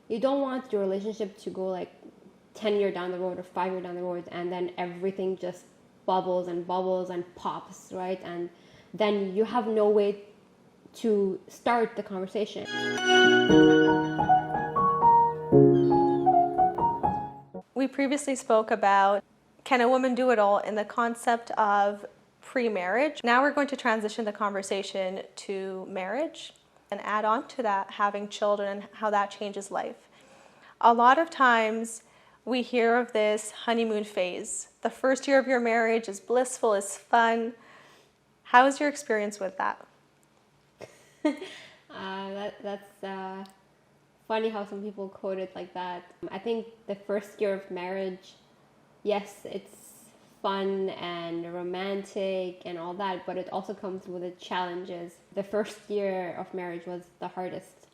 You don't want your relationship to go like 10 years down the road or 5 years down the road, and then everything just bubbles and pops, right? And then you have no way to start the conversation. We previously spoke about, can a woman do it all, in the concept of pre-marriage. Now we're going to transition the conversation to marriage and add on to that having children and how that changes life. A lot of times we hear of this honeymoon phase. The first year of your marriage is blissful, is fun. How is your experience with that? That's funny how some people quote it like that. I think the first year of marriage, yes, it's fun and romantic and all that, but it also comes with its challenges. The first year of marriage was the hardest.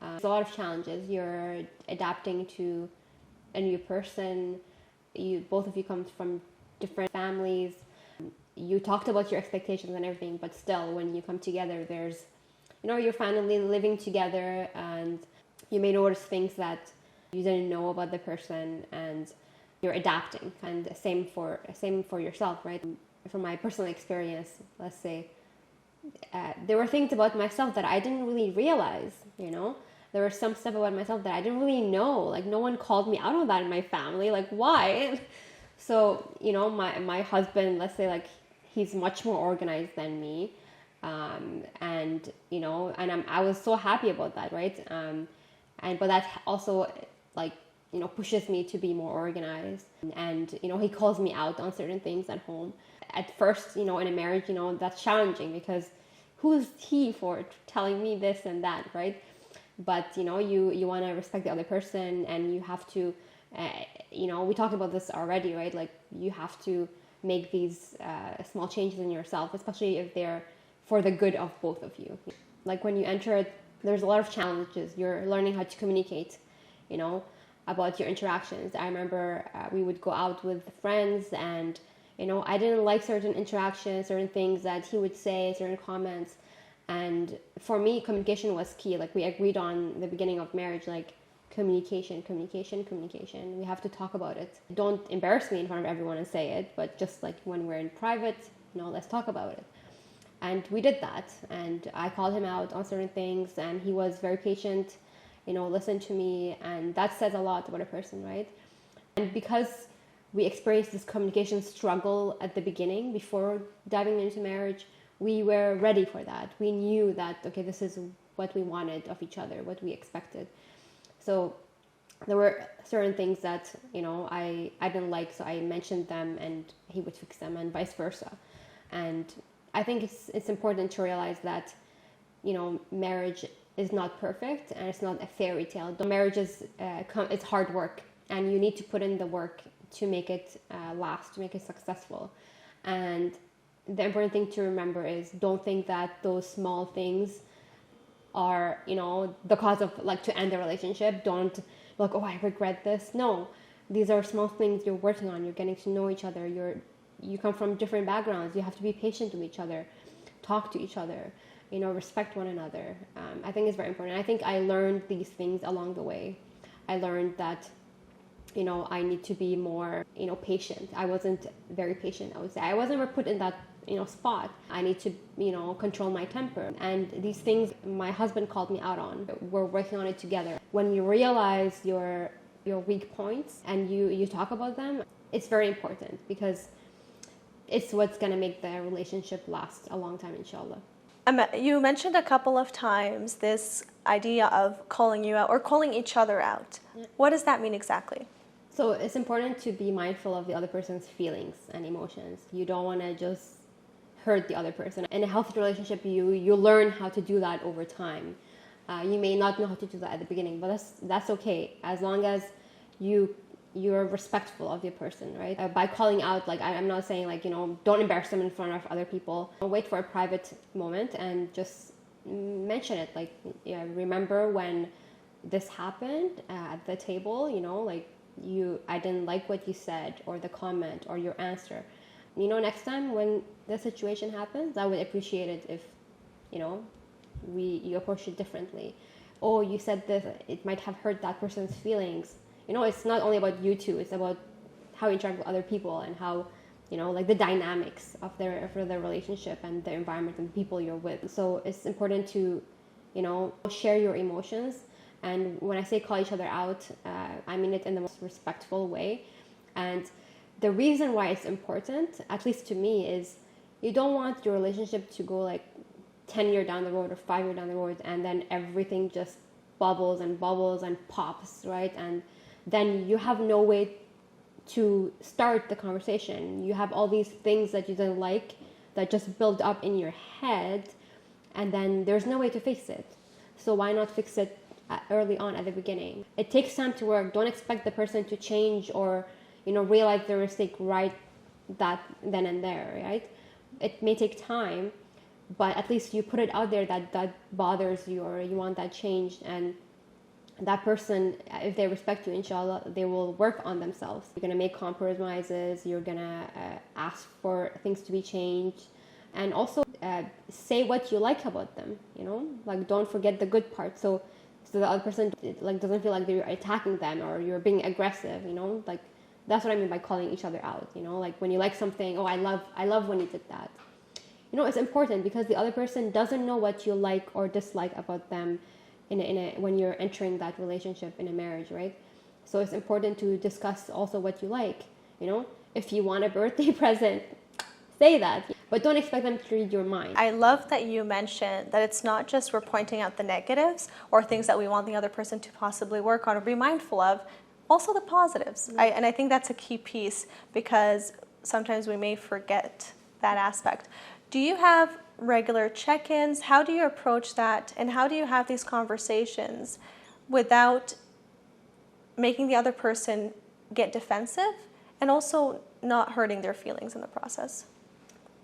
There's a lot of challenges. You're adapting to a new person. Both of you come from different families. You talked about your expectations and everything, but still, when you come together, there's, you're finally living together, and you may notice things that you didn't know about the person, and you're adapting. And same for yourself, right? From my personal experience, let's say, there were things about myself that I didn't really realize. There was some stuff about myself that I didn't really know. Like, no one called me out on that in my family. Like, why? So, my husband, let's say, like, he's much more organized than me. I was so happy about that, right? But that also, like, pushes me to be more organized. And, he calls me out on certain things at home. At first, in a marriage, that's challenging, because who's he for telling me this and that, right? But, you want to respect the other person, and you have to, we talked about this already, right? Like, you have to make these small changes in yourself, especially if they're for the good of both of you. Like, when you enter it, there's a lot of challenges. You're learning how to communicate, about your interactions. I remember we would go out with friends, and, I didn't like certain interactions, certain things that he would say, certain comments. And for me, communication was key. Like, we agreed on the beginning of marriage, like, communication. We have to talk about it. Don't embarrass me in front of everyone and say it, but just like when we're in private, let's talk about it. And we did that. And I called him out on certain things, and he was very patient, listened to me. And that says a lot about a person, right? And because we experienced this communication struggle at the beginning, before diving into marriage, we were ready for that. We knew that, okay, this is what we wanted of each other, what we expected. So there were certain things that, I didn't like, so I mentioned them, and he would fix them, and vice versa. And I think it's important to realize that, marriage is not perfect, and it's not a fairy tale. Marriage is it's hard work, and you need to put in the work to make it last, to make it successful. And the important thing to remember is, don't think that those small things are, the cause of, like, to end a relationship. Don't like, oh, I regret this. No, these are small things you're working on. You're getting to know each other. You come from different backgrounds. You have to be patient with each other, talk to each other, respect one another. I think it's very important. I think I learned these things along the way. I learned that, I need to be more, patient. I wasn't very patient, I would say. I wasn't ever put in that, spot. I need to, control my temper. And these things my husband called me out on. We're working on it together. When you realize your weak points and you talk about them, it's very important, because it's what's going to make the relationship last a long time, inshallah. You mentioned a couple of times this idea of calling you out, or calling each other out. Yeah. What does that mean exactly? So it's important to be mindful of the other person's feelings and emotions. You don't want to just hurt the other person. In a healthy relationship, you learn how to do that over time. You may not know how to do that at the beginning, but that's okay, as long as you're respectful of the person, right? By calling out, like, I'm not saying, like, don't embarrass them in front of other people. Wait for a private moment and just mention it. Like, remember when this happened at the table, like, I didn't like what you said, or the comment, or your answer. Next time when the situation happens, I would appreciate it if, you approach it differently. oh, you said this, it might have hurt that person's feelings. It's not only about you two, it's about how you interact with other people and how, like the dynamics of their relationship and the environment and the people you're with. So it's important to, share your emotions. And when I say call each other out, I mean it in the most respectful way. And the reason why it's important, at least to me, is you don't want your relationship to go like 10 years down the road or 5 years down the road, and then everything just bubbles and pops, right? And then you have no way to start the conversation. You have all these things that you don't like that just build up in your head, and then there's no way to fix it. So why not fix it early on at the beginning? It takes time to work. Don't expect the person to change or, realize their mistake right that then and there, right? It may take time, but at least you put it out there that bothers you or you want that changed, and that person, if they respect you, inshallah, they will work on themselves. You're going to make compromises, you're going to ask for things to be changed, and also say what you like about them, like don't forget the good part, so the other person like doesn't feel like you're attacking them or you're being aggressive, like that's what I mean by calling each other out, like when you like something, oh, I love when you did that. It's important because the other person doesn't know what you like or dislike about them when you're entering that relationship in a marriage, right? So it's important to discuss also what you like. If you want a birthday present, say that, but don't expect them to read your mind. I love that you mentioned that it's not just we're pointing out the negatives or things that we want the other person to possibly work on or be mindful of, also the positives. And I think that's a key piece because sometimes we may forget that aspect. Do you have regular check-ins? How do you approach that? And how do you have these conversations without making the other person get defensive and also not hurting their feelings in the process?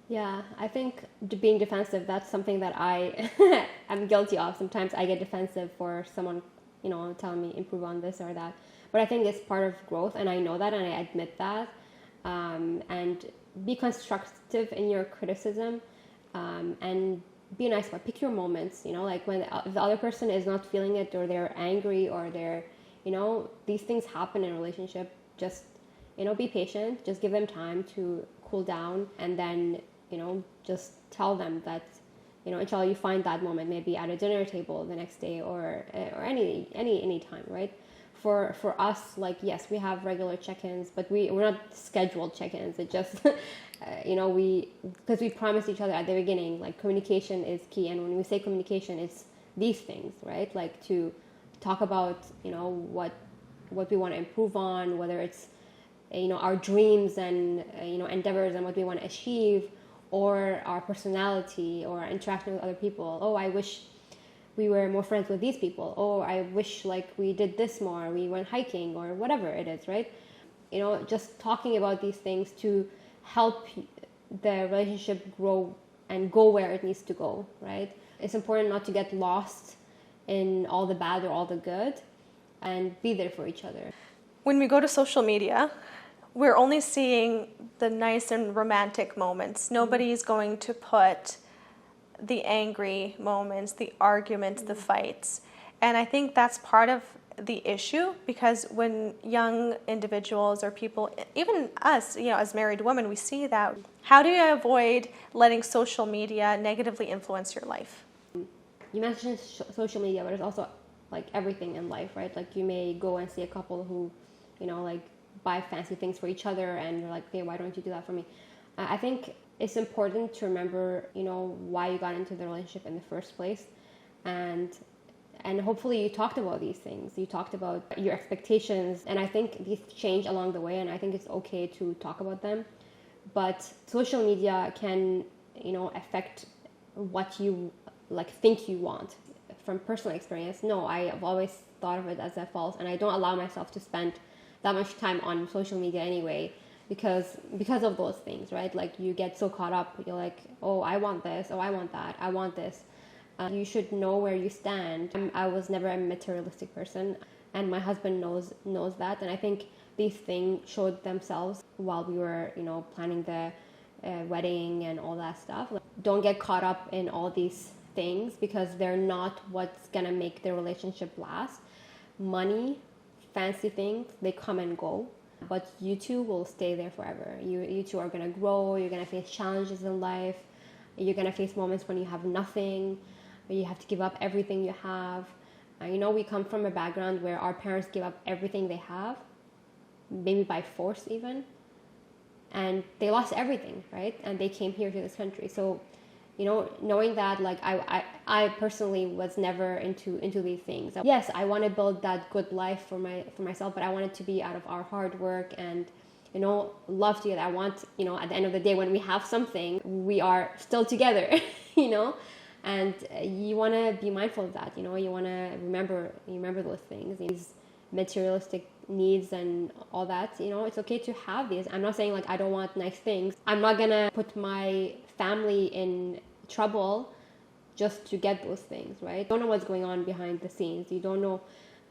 Yeah, I think being defensive, that's something that I am guilty of. Sometimes I get defensive for someone, telling me improve on this or that. But I think it's part of growth, and I know that, and I admit that. And be constructive in your criticism, and be nice about pick your moments. Like when if the other person is not feeling it, or they're angry, or they're, these things happen in a relationship. Just, be patient. Just give them time to cool down, and then, just tell them that, inshallah you find that moment maybe at a dinner table the next day or any time, right? For us, like, yes, we have regular check-ins, but we're not scheduled check-ins. It just, because we promised each other at the beginning, like communication is key. And when we say communication, it's these things, right? Like to talk about, what we want to improve on, whether it's, our dreams and, endeavors and what we want to achieve, or our personality or our interaction with other people. Oh, I wish we were more friends with these people. Oh, I wish like we did this more, we went hiking or whatever it is, right? Just talking about these things to help the relationship grow and go where it needs to go, right? It's important not to get lost in all the bad or all the good, and be there for each other. When we go to social media, we're only seeing the nice and romantic moments. Nobody's going to put the angry moments, the arguments, the fights. And I think that's part of the issue, because when young individuals or people, even us, as married women, we see that. How do you avoid letting social media negatively influence your life? You mentioned social media, but it's also like everything in life, right? Like you may go and see a couple who, like buy fancy things for each other, and you're like, okay, why don't you do that for me? I think it's important to remember, why you got into the relationship in the first place, and hopefully you talked about these things. You talked about your expectations, and I think these change along the way, and I think it's okay to talk about them. But social media can, affect what you think you want. From personal experience, no, I have always thought of it as a false, and I don't allow myself to spend that much time on social media anyway, because of those things, right? Like you get so caught up, you're like, oh, I want this, oh, I want that, I want this. You should know where you stand. I was never a materialistic person, and my husband knows that, and I think these things showed themselves while we were, planning the wedding and all that stuff. Like, don't get caught up in all these things because they're not what's gonna make the relationship last. Money, fancy things, they come and go, but you two will stay there forever. You two are gonna grow. You're gonna face challenges in life. You're gonna face moments when you have nothing, where you have to give up everything you have. We come from a background where our parents give up everything they have, maybe by force even, and they lost everything, right? And they came here to this country. So, knowing that, like, I personally was never into these things. Yes, I want to build that good life for myself, but I want it to be out of our hard work and, love together. I want, at the end of the day, when we have something, we are still together, and you want to be mindful of that. You want to remember those things, these materialistic needs and all that. It's okay to have these. I'm not saying like I don't want nice things. I'm not gonna put my family in trouble just to get those things, right? You don't know what's going on behind the scenes. You don't know.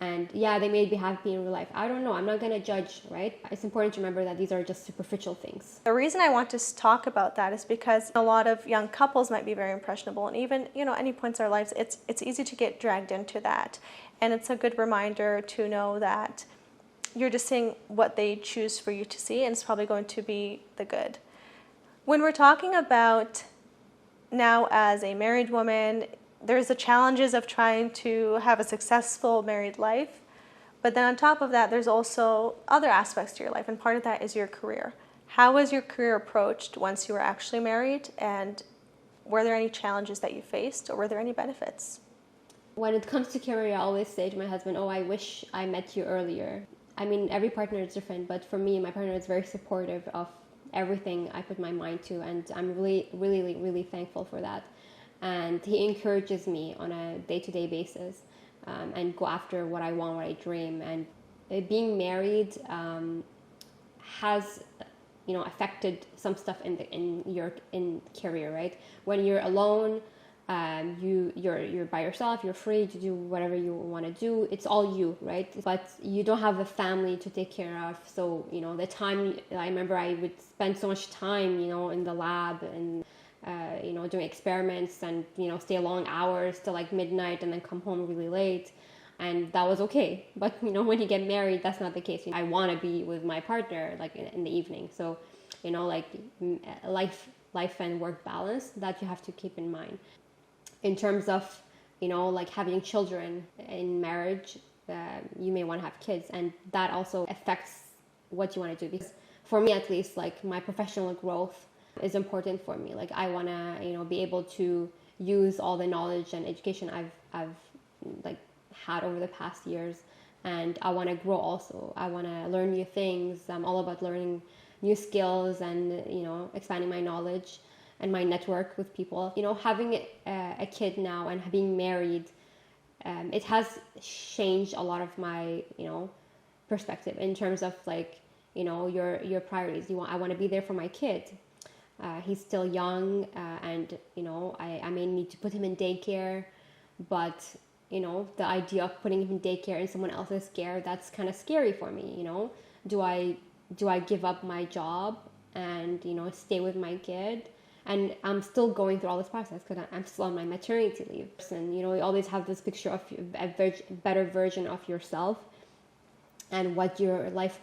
And yeah, they may be happy in real life. I don't know. I'm not going to judge, right? It's important to remember that these are just superficial things. The reason I want to talk about that is because a lot of young couples might be very impressionable, and even, any points in our lives, it's easy to get dragged into that. And it's a good reminder to know that you're just seeing what they choose for you to see, and it's probably going to be the good. When we're talking about now as a married woman, there's the challenges of trying to have a successful married life. But then on top of that, there's also other aspects to your life. And part of that is your career. How was your career approached once you were actually married? And were there any challenges that you faced, or were there any benefits? When it comes to career, I always say to my husband, I wish I met you earlier. I mean, every partner is different, but for me, my partner is very supportive of everything I put my mind to. And I'm really, really, really thankful for that. And he encourages me on a day-to-day basis and go after what I want, what I dream. And being married has, affected some stuff in your career, right? When you're alone, you're by yourself. You're free to do whatever you want to do. It's all you, right? But you don't have a family to take care of. So the time, I remember I would spend so much time, in the lab and doing experiments and, stay long hours till like midnight and then come home really late. And that was okay. But, when you get married, that's not the case. I want to be with my partner like in the evening. So, life and work balance that you have to keep in mind. In terms of, having children in marriage, you may want to have kids. And that also affects what you want to do. Because for me, at least, like my professional growth is important for me. Like I want to, be able to use all the knowledge and education I've like had over the past years, and I want to grow also. I want to learn new things. I'm all about learning new skills and, expanding my knowledge and my network with people. Having a kid now and being married, it has changed a lot of my, perspective in terms of like, your priorities. I want to be there for my kid. He's still young, and I may need to put him in daycare, but the idea of putting him in daycare in someone else's care, that's kind of scary for me. Do I give up my job and stay with my kid? And I'm still going through all this process because I'm still on my maternity leave. And you always have this picture of a better version of yourself and what your life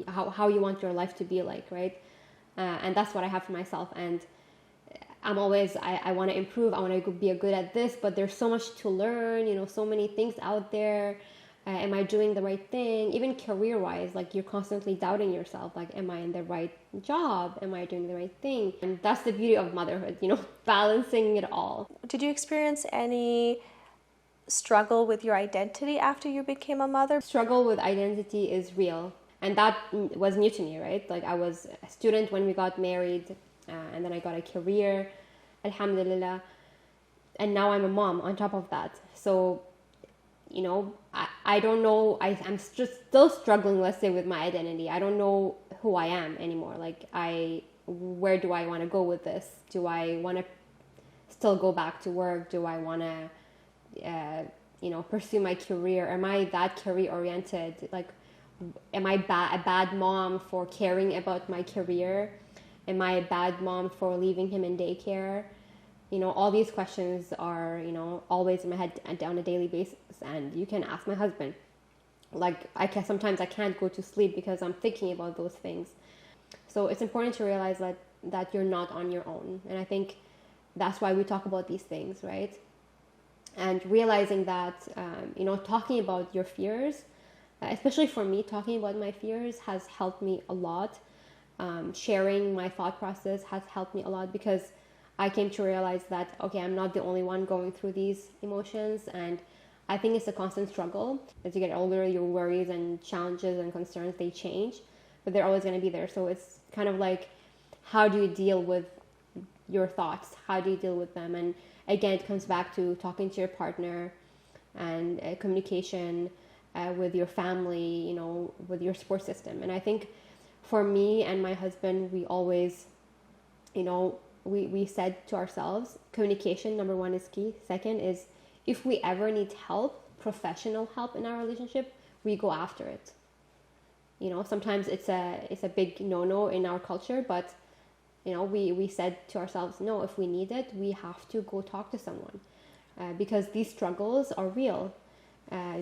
how you want your life to be like, right? And that's what I have for myself. And I'm always, I want to improve. I want to be good at this, but there's so much to learn, so many things out there. Am I doing the right thing? Even career-wise, like you're constantly doubting yourself. Like, am I in the right job? Am I doing the right thing? And that's the beauty of motherhood, balancing it all. Did you experience any struggle with your identity after you became a mother? Struggle with identity is real. And that was new to me, right? Like I was a student when we got married, and then I got a career, alhamdulillah. And now I'm a mom on top of that. So, I don't know, I'm just still struggling, let's say, with my identity. I don't know who I am anymore. Like where do I want to go with this? Do I want to still go back to work? Do I want to, pursue my career? Am I that career oriented? Like, am I a bad mom for caring about my career? Am I a bad mom for leaving him in daycare? all these questions are, always in my head on a daily basis. And you can ask my husband. Like, sometimes I can't go to sleep because I'm thinking about those things. So it's important to realize that you're not on your own. And I think that's why we talk about these things, right? And realizing that, talking about your fears, especially for me, talking about my fears has helped me a lot. Sharing my thought process has helped me a lot, because I came to realize that, okay, I'm not the only one going through these emotions. And I think it's a constant struggle. As you get older, your worries and challenges and concerns, they change, but they're always going to be there. So it's kind of like, how do you deal with your thoughts? How do you deal with them? And again, it comes back to talking to your partner and communication with your family, with your support system. And I think for me and my husband, we always, we said to ourselves, communication, number one, is key. Second is, if we ever need help, professional help in our relationship, we go after it. Sometimes it's a big no-no in our culture, but we said to ourselves, no, if we need it, we have to go talk to someone, because these struggles are real.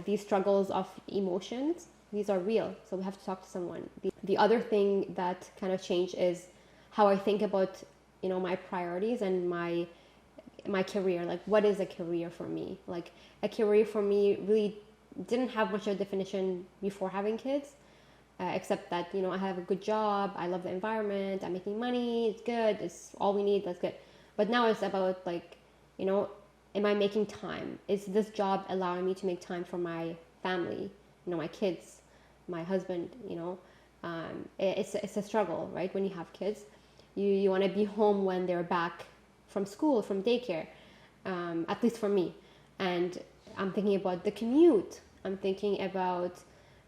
These struggles of emotions, these are real. So we have to talk to someone. The other thing that kind of changed is how I think about, my priorities and my career. Like, what is a career for me? Like, a career for me really didn't have much of a definition before having kids, except that, I have a good job, I love the environment, I'm making money, it's good, it's all we need, that's good. But now it's about, like, am I making time? Is this job allowing me to make time for my family, my kids, my husband? It's a struggle, right? When you have kids, you want to be home when they're back from school, from daycare, at least for me. And I'm thinking about the commute. I'm thinking about,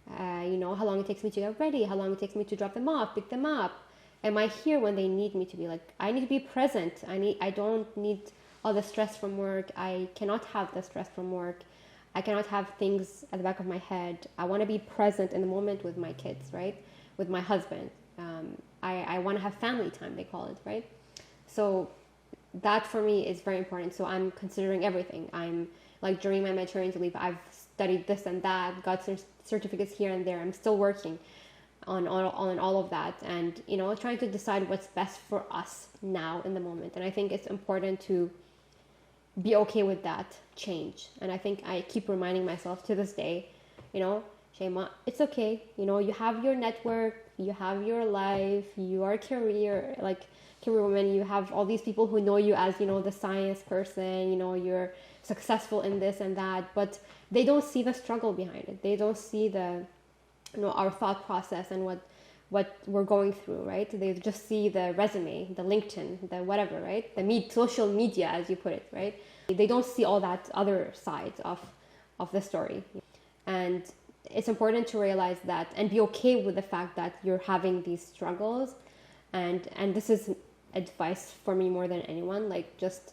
how long it takes me to get ready, how long it takes me to drop them off, pick them up. Am I here when they need me to be? Like, I need to be present. I don't need all the stress from work. I cannot have the stress from work. I cannot have things at the back of my head. I want to be present in the moment with my kids, right? With my husband. I want to have family time, they call it, right? So that for me is very important. So I'm considering everything. I'm like, during my maternity leave, I've studied this and that, got some certificates here and there. I'm still working on all of that, and trying to decide what's best for us now in the moment. And I think it's important to be okay with that change. And I think I keep reminding myself to this day, Shaima, it's okay. You have your network, you have your life, you are career woman. You have all these people who know you as, the science person, you're successful in this and that, but they don't see the struggle behind it. They don't see the, our thought process and what we're going through, right? They just see the resume, the LinkedIn, the whatever, right? The social media, as you put it, right? They don't see all that other side of the story. And it's important to realize that and be okay with the fact that you're having these struggles. And this is advice for me more than anyone. Like, just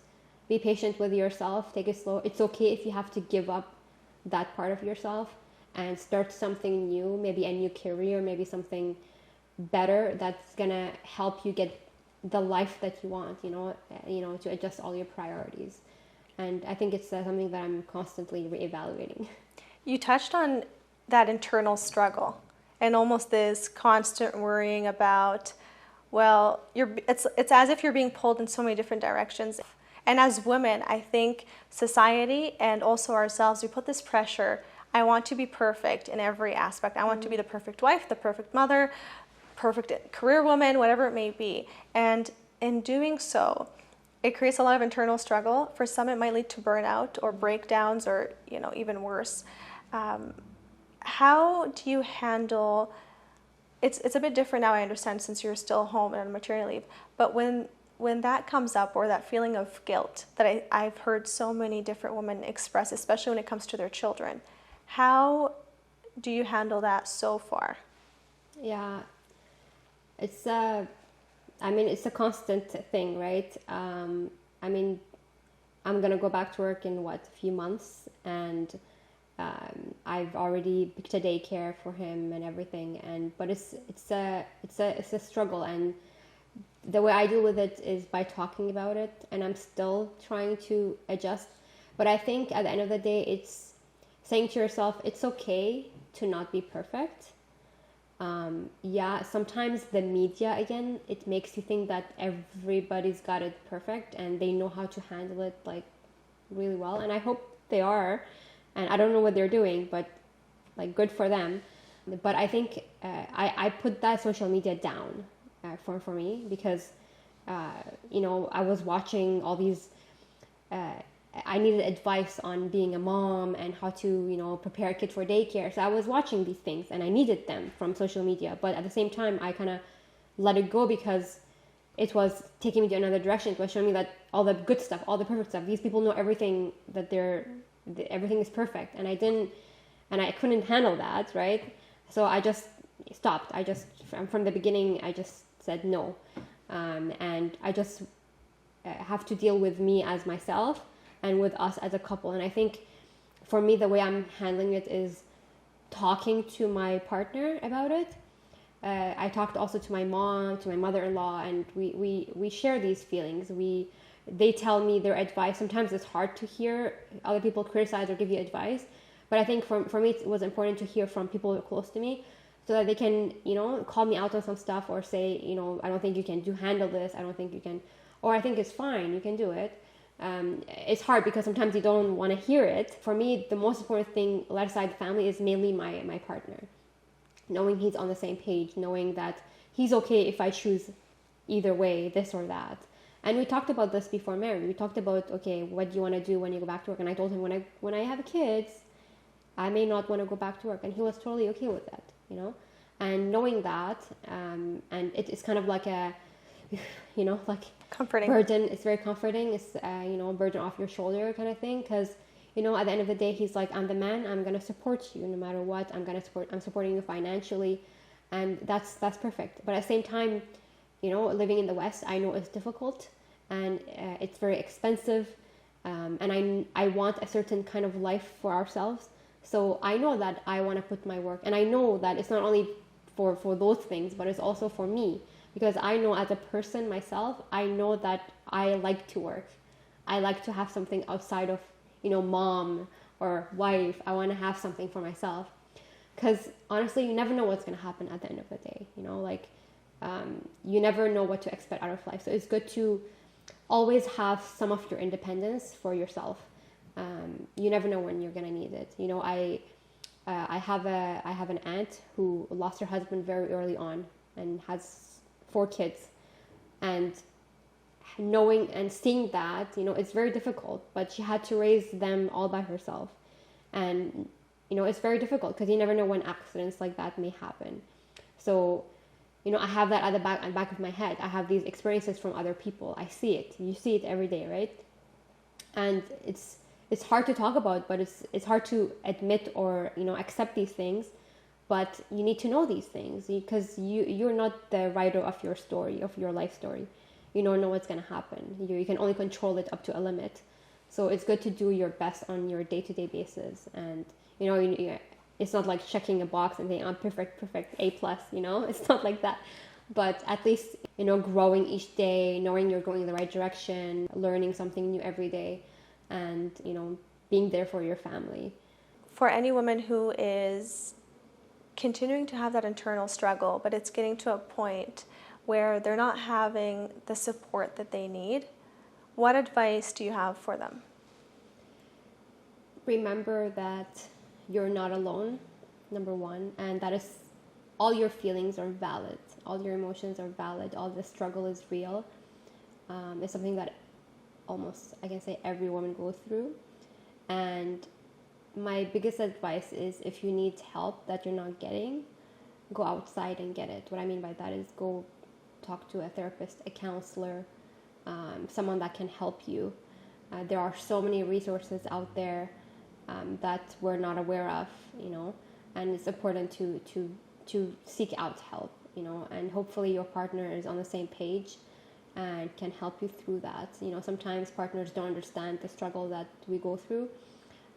be patient with yourself, take it slow. It's okay if you have to give up that part of yourself and start something new, maybe a new career, maybe something better that's gonna help you get the life that you want, to adjust all your priorities. And I think it's something that I'm constantly reevaluating. You touched on that internal struggle and almost this constant worrying about, well, it's as if you're being pulled in so many different directions. And as women, I think society and also ourselves, we put this pressure. I want to be perfect in every aspect. I want to be the perfect wife, the perfect mother, perfect career woman, whatever it may be. And in doing so, it creates a lot of internal struggle. For some, it might lead to burnout or breakdowns or, even worse. How do you handle, it's a bit different now, I understand, since you're still home and on maternity leave, but when that comes up, or that feeling of guilt that I've heard so many different women express, especially when it comes to their children, how do you handle that so far? Yeah, it's it's a constant thing, right? I'm gonna go back to work in a few months, and I've already picked a daycare for him and everything, but it's a struggle. And the way I deal with it is by talking about it, and I'm still trying to adjust. But I think at the end of the day, it's saying to yourself, it's okay to not be perfect. Yeah, sometimes the media, again, it makes you think that everybody's got it perfect and they know how to handle it like really well. And I hope they are. And I don't know what they're doing, but like good for them. But I think I put that social media down for me because, I was watching all these, I needed advice on being a mom and how to, prepare a kid for daycare. So I was watching these things and I needed them from social media. But at the same time, I kind of let it go because it was taking me to another direction. It was showing me that all the good stuff, all the perfect stuff, these people know everything, that everything is perfect. And I couldn't handle that, right? So I just stopped. From the beginning, I just said no. And I just have to deal with me as myself and with us as a couple. And I think for me, the way I'm handling it is talking to my partner about it. I talked also to my mom, to my mother-in-law, and we share these feelings. They tell me their advice. Sometimes it's hard to hear other people criticize or give you advice. But I think for me, it was important to hear from people who are close to me so that they can, call me out on some stuff or say, I don't think you can handle this. I don't think you can, or I think it's fine. You can do it. It's hard because sometimes you don't want to hear it. For me, the most important thing, let aside the family, is mainly my partner. Knowing he's on the same page, knowing that he's okay if I choose either way, this or that. And we talked about this before marriage. We talked about, okay, what do you want to do when you go back to work? And I told him when I have kids, I may not want to go back to work. And he was totally okay with that, And knowing that, and it's kind of like a, like comforting burden. It's very comforting. It's, burden off your shoulder kind of thing. Because, at the end of the day, he's like, I'm the man. I'm going to support you no matter what. I'm supporting you financially. And that's perfect. But at the same time, living in the West, I know it's difficult and it's very expensive. And I want a certain kind of life for ourselves. So I know that I want to put my work, and I know that it's not only for those things, but it's also for me, because I know as a person myself, I know that I like to work. I like to have something outside of, mom or wife. I want to have something for myself, because honestly, you never know what's going to happen at the end of the day. You never know what to expect out of life. So it's good to always have some of your independence for yourself. You never know when you're gonna need it. I have an aunt who lost her husband very early on and has 4 kids, and knowing and seeing that, it's very difficult. But she had to raise them all by herself, and it's very difficult because you never know when accidents like that may happen. So, I have that at the back of my head. I have these experiences from other people. I see it. You see it every day, right? And it's hard to talk about, but it's hard to admit or accept these things. But you need to know these things because you're not the writer of your story, of your life story. You don't know what's going to happen. You can only control it up to a limit. So it's good to do your best on your day-to-day basis. And it's not like checking a box and saying I'm perfect, A+. It's not like that. But at least growing each day, knowing you're going in the right direction, learning something new every day, and being there for your family. For any woman who is continuing to have that internal struggle, but it's getting to a point where they're not having the support that they need, what advice do you have for them? Remember that you're not alone, number one, and that is all your feelings are valid, all your emotions are valid, all the struggle is real. It's something that almost, I can say, every woman goes through. And my biggest advice is, if you need help that you're not getting, go outside and get it. What I mean by that is go talk to a therapist, a counselor, someone that can help you. There are so many resources out there that we're not aware of, and it's important to seek out help, and hopefully your partner is on the same page and can help you through that. Sometimes partners don't understand the struggle that we go through,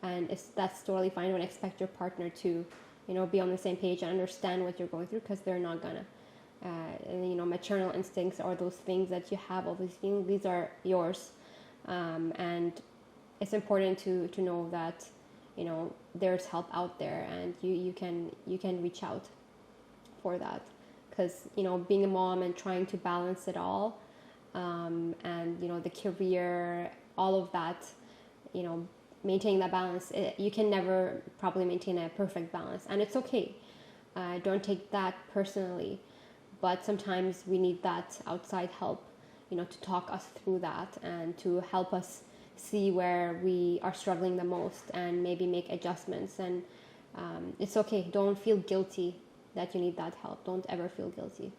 and that's totally fine. Don't expect your partner to, be on the same page and understand what you're going through, because they're not gonna. maternal instincts, or those things that you have, all these things, these are yours. And it's important to know that, there's help out there, and you can reach out for that. Because, being a mom and trying to balance it all, and, the career, all of that, maintaining that balance, you can never probably maintain a perfect balance. And it's okay. Don't take that personally. But sometimes we need that outside help, to talk us through that and to help us see where we are struggling the most and maybe make adjustments. And it's okay. Don't feel guilty that you need that help. Don't ever feel guilty.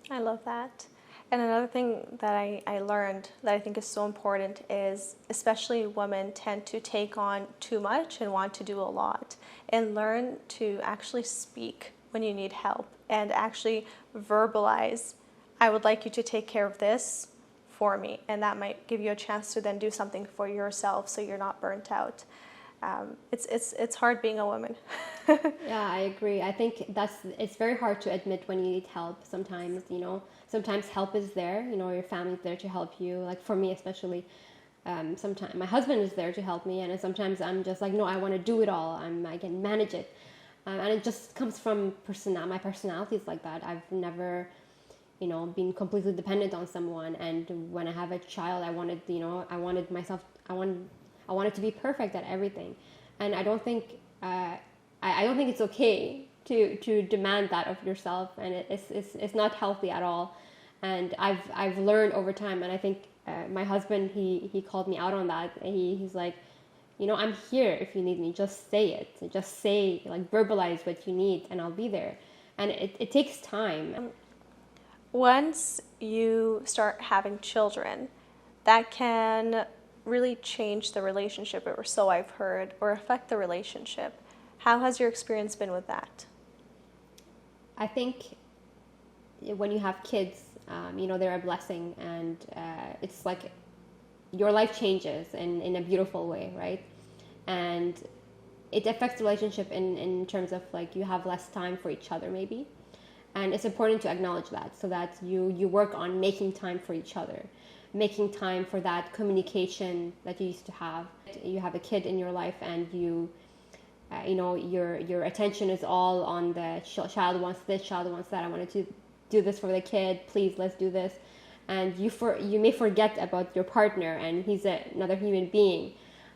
I love that. And another thing that I learned that I think is so important is, especially women tend to take on too much and want to do a lot, and learn to actually speak when you need help and actually verbalize, I would like you to take care of this for me. And that might give you a chance to then do something for yourself so you're not burnt out. It's hard being a woman. Yeah, I agree. I think it's very hard to admit when you need help sometimes. Sometimes help is there, your family's there to help you. Like for me especially, sometimes my husband is there to help me, and sometimes I'm just like, no, I want to do it all. I can manage it. And it just comes from my personality is like that. I've never, been completely dependent on someone. And when I have a child, I wanted to be perfect at everything. And I don't think it's okay to demand that of yourself, and it's not healthy at all. And I've learned over time, and I think my husband, he called me out on that. He's like, I'm here if you need me. Just say it. Just say, verbalize what you need, and I'll be there. And it takes time. Once you start having children, that can really change the relationship, or so I've heard, or affect the relationship. How has your experience been with that? I think when you have kids, they're a blessing, and it's like your life changes in a beautiful way, right? And it affects the relationship in terms of you have less time for each other maybe. And it's important to acknowledge that, so that you work on making time for each other, making time for that communication that you used to have. You have a kid in your life, and your attention is all on the child wants this, child wants that. I wanted to do this for the kid. Please, let's do this. And you may forget about your partner, and he's another human being.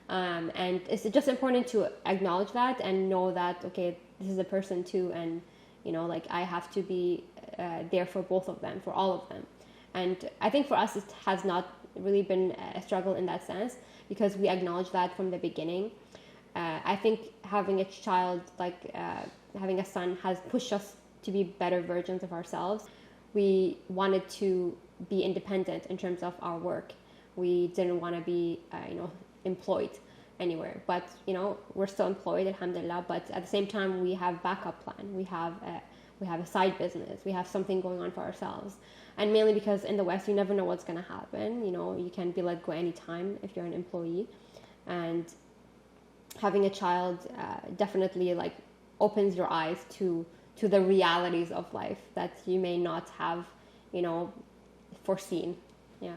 And it's just important to acknowledge that and know that, okay, this is a person too, and I have to be there for both of them, for all of them. And I think for us, it has not really been a struggle in that sense, because we acknowledge that from the beginning. I think having a child, having a son, has pushed us to be better versions of ourselves. We wanted to be independent in terms of our work. We didn't want to be, employed anywhere. But, we're still employed, alhamdulillah. But at the same time, we have backup plan. We have a side business. We have something going on for ourselves. And mainly because in the West, you never know what's going to happen. You can be let go anytime if you're an employee. And having a child definitely opens your eyes to the realities of life that you may not have, foreseen. Yeah.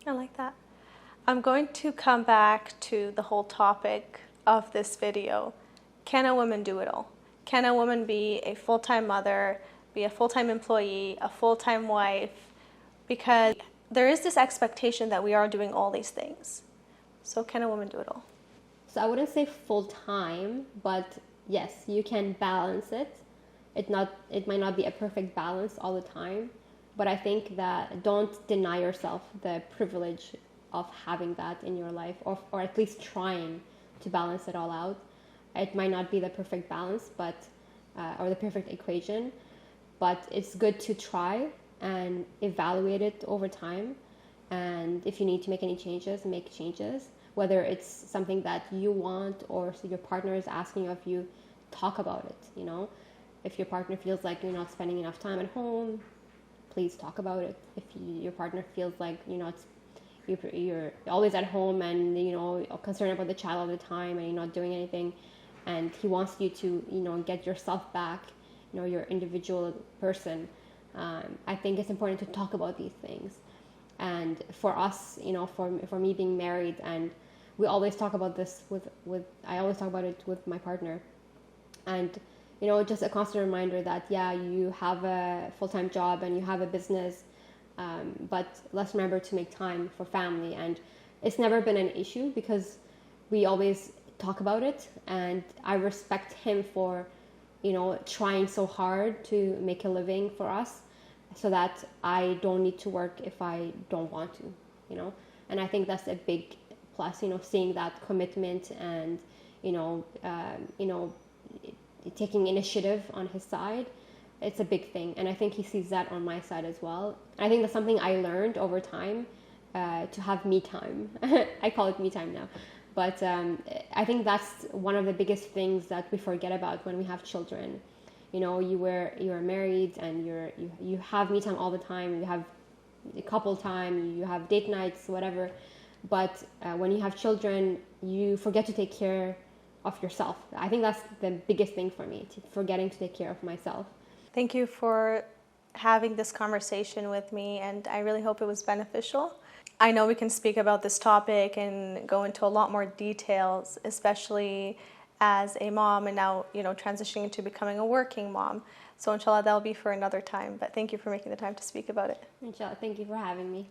I like that. I'm going to come back to the whole topic of this video. Can a woman do it all? Can a woman be a full-time mother, be a full-time employee, a full-time wife? Because there is this expectation that we are doing all these things. So can a woman do it all? So I wouldn't say full-time, but yes, you can balance it. It might not be a perfect balance all the time, but I think that don't deny yourself the privilege of having that in your life, or at least trying to balance it all out. It might not be the perfect balance, but or the perfect equation, but it's good to try and evaluate it over time. And if you need to make any changes, make changes. Whether it's something that you want or your partner is asking of you, talk about it. If your partner feels like you're not spending enough time at home, please talk about it. If your partner feels like you're always at home and concerned about the child all the time and you're not doing anything, and he wants you to get yourself back, your individual person, I think it's important to talk about these things. And for us, for me being married, and we always talk about this I always talk about it with my partner. And, just a constant reminder that, yeah, you have a full-time job and you have a business, but let's remember to make time for family. And it's never been an issue because we always talk about it. And I respect him for, trying so hard to make a living for us so that I don't need to work if I don't want to, And I think that's a big plus, seeing that commitment and, taking initiative on his side. It's a big thing. And I think he sees that on my side as well. And I think that's something I learned over time, to have me time. I call it me time now. But I think that's one of the biggest things that we forget about when we have children. You are married and you have me time all the time. You have a couple time, you have date nights, whatever. But when you have children, you forget to take care of yourself. I think that's the biggest thing for me, forgetting to take care of myself. Thank you for having this conversation with me, and I really hope it was beneficial. I know we can speak about this topic and go into a lot more details, especially as a mom and now, transitioning into becoming a working mom. So inshallah, that'll be for another time. But thank you for making the time to speak about it. Inshallah, thank you for having me.